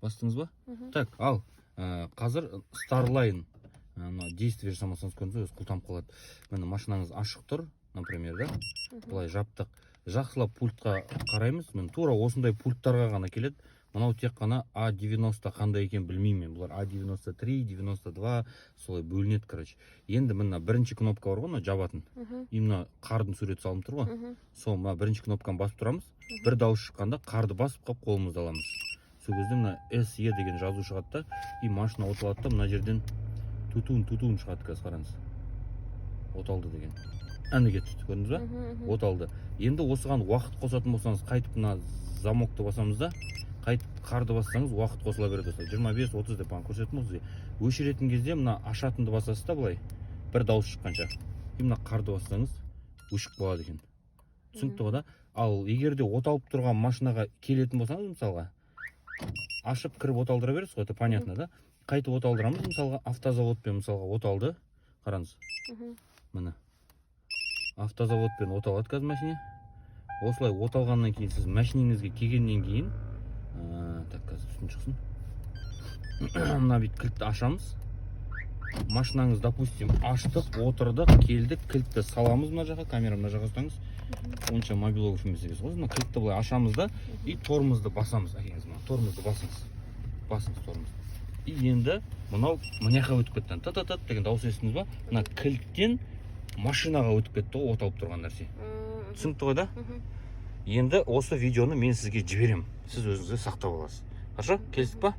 Бастыңыз ба? Так, ал қазір Starline действие жасамасаңыз көрінсе өзі құлтанып қалады. Міне машинаңыз ашық тұр, например, да? Бұлай жаптық. Жақсылап пультқа қараймыз. Мен тура осындай пульттарға ғана келеді. Мынау тек қана A90 қандай екен білмеймін. Бұлар A93, 92 солай бөлінеді, короче. Енді мына бірінші кнопка бар ғой, жабатын. Именно қардың суреті салынып тұр ғой. Сол мына бірінші кнопканы басып тұрамыз. Бір дауыс шыққанда қарды басып қалып қолымызды аламыз. Сол кезде мына SE деген жазу шығады да, и машина оталады да, мына жерден тутун шығады, қазір қараңыз. Оталды деген. Әні кетті, көрдіңіз ба? Оталды. Енді осыған уақыт қосатын болсаңыз, қайтып мына замокты басамыз да, қайтып қарды бассаңыз уақыт қосыла береді. 25-30 деп көрсеттім ғой. Өшіретін кезде мына ашатынды басасыз да былай, бір дауыс шыққанша. Мына қарды бассаңыз өшіп қалады екен. Түсінікті ғой да? Ал егер де оталып тұрған машинаға келетін болсаңыз, мысалға, ашып кіріп оталдыра бересіз ғой, это понятно, да? Қайтып оталдырамыз, мысалға, автозаводпен мысалға оталды. Қараңыз. Міне. Автозаводпен оталады қазір машина. Осылай оталғаннан кейін сіз машинеңізге келгеннен кейін, так, қазір үстін шықсын. Мына бит кілтті ашамыз. Машинаңыз, допустим, аштық, отырдық, келдік, кілтті саламыз мына жаққа, камера мына жаққа ұстаңыз. Онша мобилограф емес емес ғой. Мына кілтті былай ашамыз да, и тормозды басамыз. Әкеңіз, мына тормозды басыңыз. Басыңыз тормозды. И енді мынау мыняққа өтіп кетті. Та-та-та деген дауыс естідіңіз ба? Мына кілттен машинаға өтіп кетті ғой, оталып тұрған нәрсе. Түсінікті ғой да? Енді осы видеоны мен сізге жіберем. Сіз өзіңізге сақтап аласыз. Хорошо? Келістік па?